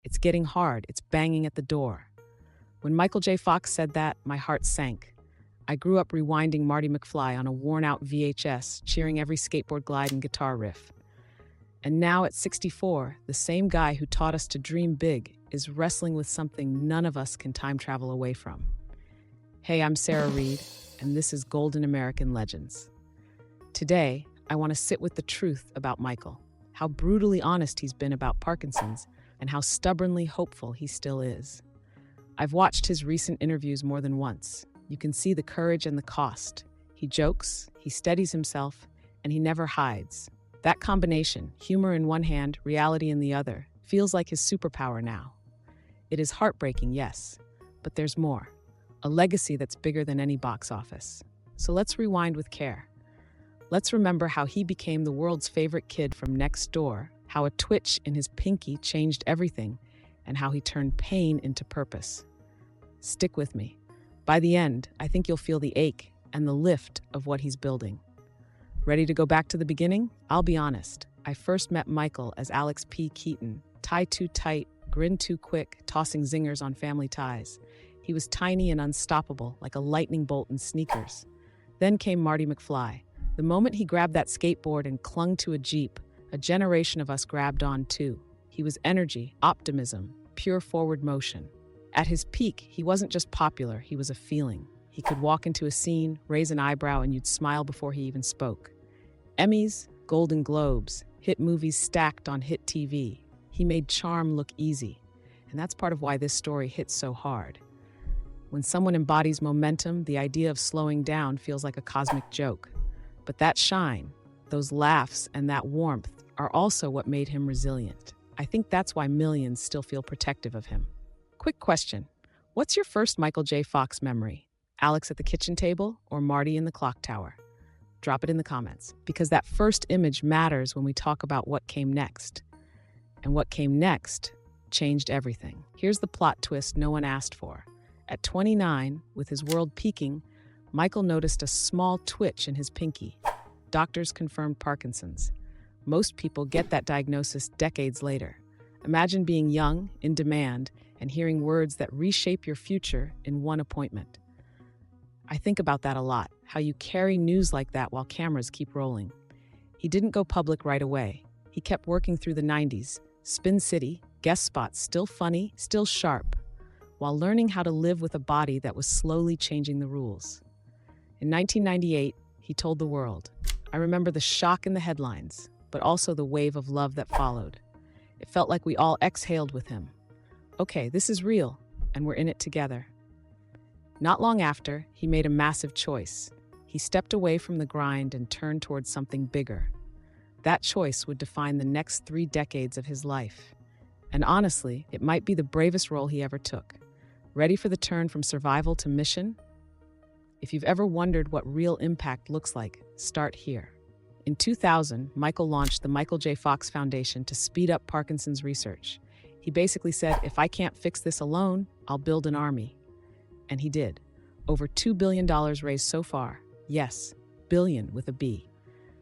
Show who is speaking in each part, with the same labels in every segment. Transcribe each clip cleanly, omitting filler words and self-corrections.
Speaker 1: It's getting hard. It's banging at the door. When Michael J. Fox said that, my heart sank. I grew up rewinding Marty McFly on a worn-out VHS, cheering every skateboard glide and guitar riff. And now at 64, the same guy who taught us to dream big is wrestling with something none of us can time travel away from. Hey, I'm Sarah Reed, and this is Golden American Legends. Today, I want to sit with the truth about Michael, how brutally honest he's been about Parkinson's, and how stubbornly hopeful he still is. I've watched his recent interviews more than once. You can see the courage and the cost. He jokes, he steadies himself, and he never hides. That combination, humor in one hand, reality in the other, feels like his superpower now. It is heartbreaking, yes, but there's more. A legacy that's bigger than any box office. So let's rewind with care. Let's remember how he became the world's favorite kid from next door, how a twitch in his pinky changed everything, and how he turned pain into purpose. Stick with me. By the end, I think you'll feel the ache and the lift of what he's building. Ready to go back to the beginning? I'll be honest. I first met Michael as Alex P. Keaton, tie too tight, grin too quick, tossing zingers on Family Ties. He was tiny and unstoppable, like a lightning bolt in sneakers. Then came Marty McFly. The moment he grabbed that skateboard and clung to a Jeep, a generation of us grabbed on too. He was energy, optimism, pure forward motion. At his peak, he wasn't just popular, he was a feeling. He could walk into a scene, raise an eyebrow, and you'd smile before he even spoke. Emmys, Golden Globes, hit movies stacked on hit TV. He made charm look easy. And that's part of why this story hits so hard. When someone embodies momentum, the idea of slowing down feels like a cosmic joke. But that shine, those laughs, and that warmth are also what made him resilient. I think that's why millions still feel protective of him. Quick question. What's your first Michael J. Fox memory? Alex at the kitchen table or Marty in the clock tower? Drop it in the comments, because that first image matters when we talk about what came next. And what came next changed everything. Here's the plot twist no one asked for. At 29, with his world peaking, Michael noticed a small twitch in his pinky. Doctors confirmed Parkinson's. Most people get that diagnosis decades later. Imagine being young, in demand, and hearing words that reshape your future in one appointment. I think about that a lot, how you carry news like that while cameras keep rolling. He didn't go public right away. He kept working through the 90s, Spin City, guest spots, still funny, still sharp, while learning how to live with a body that was slowly changing the rules. In 1998, he told the world, "I remember the shock in the headlines, but also the wave of love that followed. It felt like we all exhaled with him. Okay, this is real, and we're in it together." Not long after, he made a massive choice. He stepped away from the grind and turned towards something bigger. That choice would define the next 3 decades of his life. And honestly, it might be the bravest role he ever took. Ready for the turn from survival to mission? If you've ever wondered what real impact looks like, start here. In 2000, Michael launched the Michael J. Fox Foundation to speed up Parkinson's research. He basically said, if I can't fix this alone, I'll build an army. And he did. Over $2 billion raised so far. Yes, billion with a B.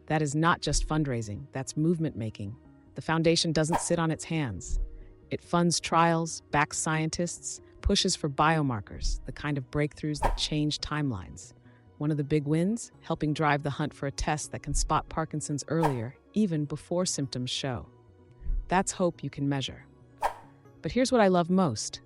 Speaker 1: That is not just fundraising, that's movement making. The foundation doesn't sit on its hands. It funds trials, backs scientists, pushes for biomarkers, the kind of breakthroughs that change timelines. One of the big wins, helping drive the hunt for a test that can spot Parkinson's earlier, even before symptoms show. That's hope you can measure. But here's what I love most.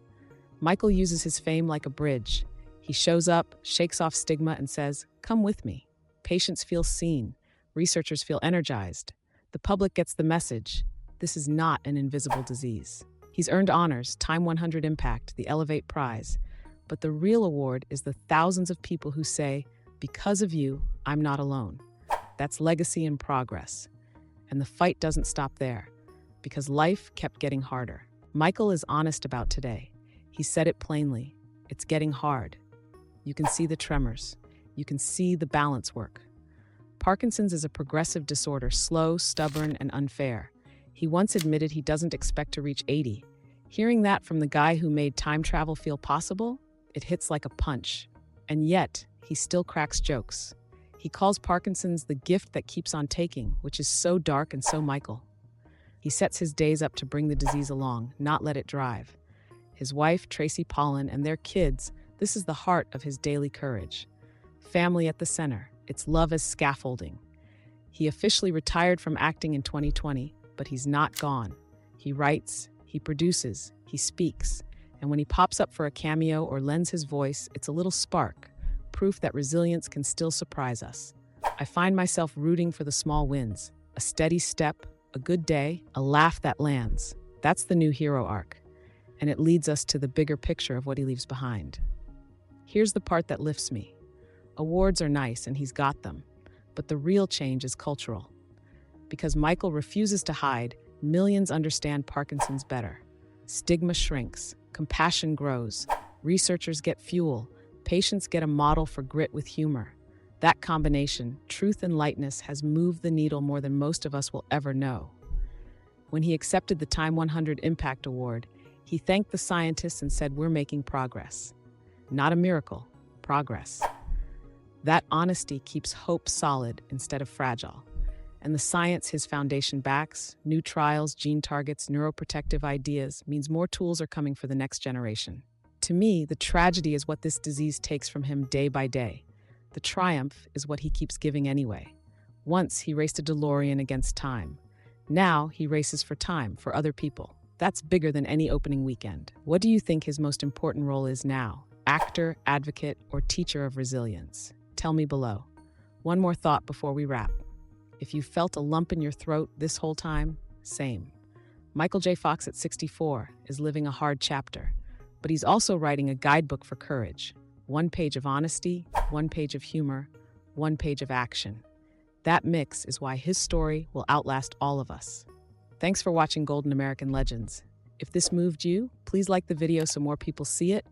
Speaker 1: Michael uses his fame like a bridge. He shows up, shakes off stigma, and says, "Come with me." Patients feel seen. Researchers feel energized. The public gets the message. This is not an invisible disease. He's earned honors, Time 100 Impact, the Elevate Prize. But the real award is the thousands of people who say, "Because of you, I'm not alone." That's legacy and progress. And the fight doesn't stop there, because life kept getting harder. Michael is honest about today. He said it plainly. It's getting hard. You can see the tremors. You can see the balance work. Parkinson's is a progressive disorder, slow, stubborn, and unfair. He once admitted he doesn't expect to reach 80. Hearing that from the guy who made time travel feel possible, it hits like a punch. And yet, he still cracks jokes. He calls Parkinson's the gift that keeps on taking, which is so dark and so Michael. He sets his days up to bring the disease along, not let it drive. His wife, Tracy Pollan, and their kids, this is the heart of his daily courage. Family at the center, it's love as scaffolding. He officially retired from acting in 2020, but he's not gone. He writes, he produces, he speaks, and when he pops up for a cameo or lends his voice, it's a little spark, proof that resilience can still surprise us. I find myself rooting for the small wins, a steady step, a good day, a laugh that lands. That's the new hero arc, and it leads us to the bigger picture of what he leaves behind. Here's the part that lifts me. Awards are nice, and he's got them, but the real change is cultural. Because Michael refuses to hide, millions understand Parkinson's better. Stigma shrinks, compassion grows, researchers get fuel, patients get a model for grit with humor. That combination, truth and lightness, has moved the needle more than most of us will ever know. When he accepted the Time 100 Impact Award, he thanked the scientists and said, "We're making progress." Not a miracle, progress. That honesty keeps hope solid instead of fragile. And the science his foundation backs, new trials, gene targets, neuroprotective ideas, means more tools are coming for the next generation. To me, the tragedy is what this disease takes from him day by day. The triumph is what he keeps giving anyway. Once he raced a DeLorean against time. Now he races for time, for other people. That's bigger than any opening weekend. What do you think his most important role is now? Actor, advocate, or teacher of resilience? Tell me below. One more thought before we wrap. If you felt a lump in your throat this whole time, same. Michael J. Fox at 64 is living a hard chapter, but he's also writing a guidebook for courage. 1 page of honesty, 1 page of humor, 1 page of action. That mix is why his story will outlast all of us. Thanks for watching Golden American Legends. If this moved you, please like the video so more people see it,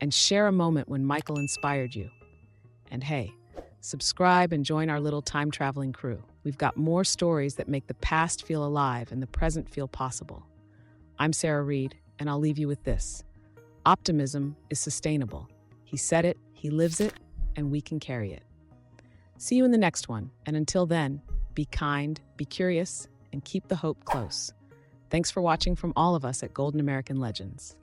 Speaker 1: and share a moment when Michael inspired you. And hey, subscribe and join our little time-traveling crew. We've got more stories that make the past feel alive and the present feel possible. I'm Sarah Reed, and I'll leave you with this. Optimism is sustainable. He said it, he lives it, and we can carry it. See you in the next one, and until then, be kind, be curious, and keep the hope close. Thanks for watching from all of us at Golden American Legends.